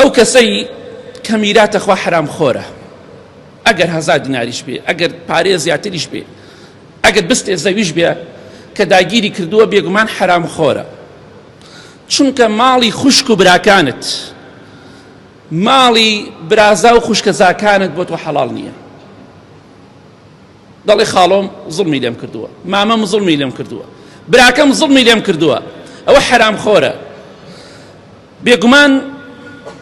ئەو کەسەی کە میراتە خوا حرام خۆرە، ئەگەر 1000 دیناریش بێ، ئەگەر پارەیە زیاتریش بێ، ئەگەر بستێ زەویش بێ کە داگیری کردووە بێگومان حرام خۆرە. چونکە ماڵی خوشک و براکانت، ماڵی برازا و خوشکە زاکانت بۆ تۆ حەڵاڵ نییە. دەڵێ خاڵۆم زڵمی لێم کردووە، مامەم زڵمی لێم کردووە، براکەم زڵمی لێم کردووە، ئەوە حرام خۆرە. بێگومان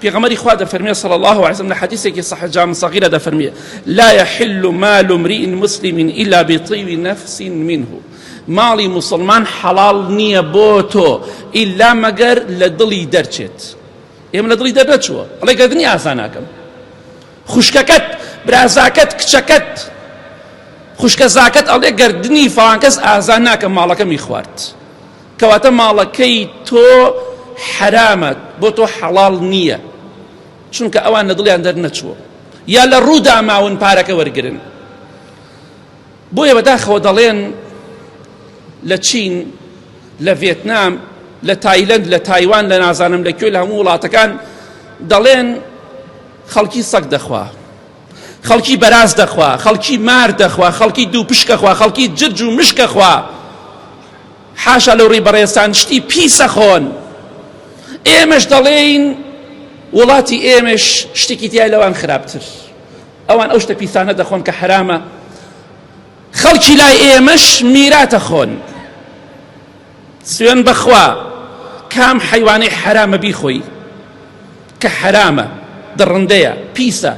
پێغەمبەری خوا دەفەرمێ صلی الله علیه وسلم لە حەدیثێکی صحیح جامع صغیرە دەفەرمێ لا يحل مال امرئ مسلم إلا بطيب نفس منه. ماڵی مسلمان حەڵاڵ نییە بۆ تۆ ئیلا مەگەر لە دڵی دەرچێت. ئێمە لە دڵی دەرنەچووە، ئەڵێ گەردنی ئاسان ناکەم. خوشکەکەت، برازاکەت، کچەکەت، خوشکە زاکەت ئەڵێ گەردنی فڵان کەس ئازان ناکەم ماڵەکەمی خوارد، کەواتە ماڵەکەی تۆ حرامە، بۆ تۆ حەڵاڵ نییە، چونکە ئەوان لە دڵیان دەرنەچووە یا لە ڕوودا ماون پارەکە وەرگرن. بۆیە بەداخەوە دەڵێن لە چین، لە ڤێتنام، لە تایلەند، لە تایوان، لە نازانم لەکوێ لە هەموو وڵاتەکان دەڵێن خەڵکی سەگ دەخوا، خەڵکی بەراز دەخوا، خەڵکی مار دەخوا، خەڵکی دوو پشکە خوا، خەڵکی جرج و مشکە خوا، حاشا لەو ڕێی بەڕێستان شتی پیسە خۆن. ئێمەش دەڵێین وڵاتی ئێمەش شتێکی تیای لەوان خراپتر، ئەوان ئەو شتە پیسانە دەخۆن کە حرامە. خەڵکی لای ئێمەش میراتە خۆن. سوێن بەخوا کام حیوانەی حرامە بیخۆی کە حرامە، دڕندەیە، پیسە،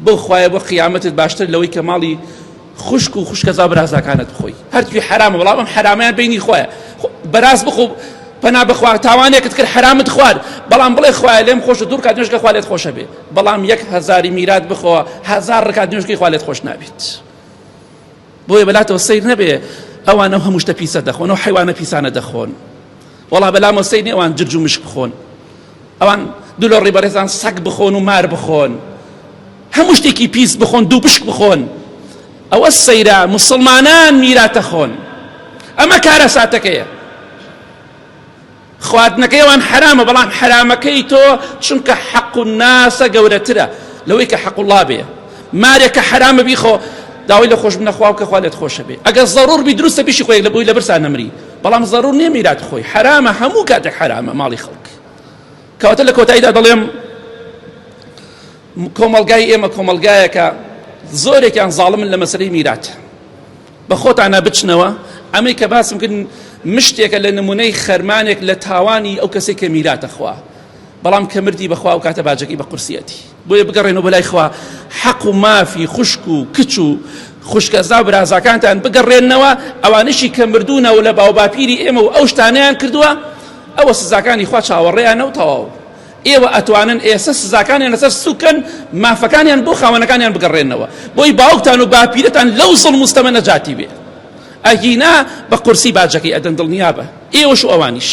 بۆ خوایە بۆ قیامەتت باشتر لەوەی کە ماڵی خوشک و خوشکەزا برازاکانت بخۆی. هەرتوی حرامە، بەڵام ئەم حرامەیان بینی خۆیە. بەراز بخۆ پەنا بخوا، تاوانێکت کرد حرامت خوارد، بەڵام بڵێ خوایە لێم خۆشە، دوور کات نوێژگە خوا لێت خۆشە بێ، بەڵام 1000 میرات بخۆ 1000 ڕکات نوێژگەی خوا لێت خۆش نابێت. بۆیە بەلاتەوە سیر نەبێ ئەوانە هەموو شتە پیسە دەخۆن، ئەو حیوانە پیسانە دەخۆن. وەڵا بەلامەوە سیر نێ ئەوان جرج و مشک بخۆن، ئەوان دوو لە ڕێبەرێزان سەگ بخۆن و مار بخۆن، هەموو شتێکی پیس بخۆن، دوو پشک بخۆن. ئەوە سەیرە مسلمانان میراتە خۆن. ئەمە کارە ساتەکەیە. خواردنەکەیوان حرامە، بەڵام حرامەکەی تۆ چونکە حەق و ناسە گەورەترە لەوەی کە حەق الله بێ. مارێکە حرامە بیخۆ، داوای لە خۆش بنەخوا و کە خوا لێت خۆشە بێ. ئەگەر ضەرور بی دروستە پیشی خۆی لە بووی لە برسان نەمری، بەڵام ضەرور نییە میرات خۆی، حرامە، هەموو کاتێک حرامە ماڵی خەڵک. کەواتە لە کۆتاییدا دەڵێم کۆمەڵگای ئێمە کۆمەڵگایەکە زۆرێکیان زاڵمن لە مەسەلەی میرات. بە خۆتانە بچنەوە، ئەمەی کە باسم کردن مشتێکە لە نمونەی خەرمانێک لە تاوانی ئەو کەسێک کە میراتە خوا، بەڵام کە مردی بەخوا و کاتە باجەکەی بە قورسیەتی. بۆیە بگەڕێنەوە بەلای خوا، حەق و مافی خوشک و کچ و خوشکەزا و برازاکانتان بگەڕێنەوە، ئەوانشی کە مردوونە و لە باوباپیری ئێمە و ئەو شتانەیان کردووە، ئەوە سزاکانی خوا چاوەڕێیانە و تەواو. ئێوە ئەتوانن ئێستا سزاکانیان لەسەر سوکەن، مافەکانیان بۆ خاوەنەکانیان بگەڕێنەوە، بۆی باوکتان و باپیرتان لەو زڵم و ستەمە نەجاتی بێ. ئەگینا بە قورسی باجەکەی ئەدەن دڵنیابە، ئێوەش و ئەوانیش.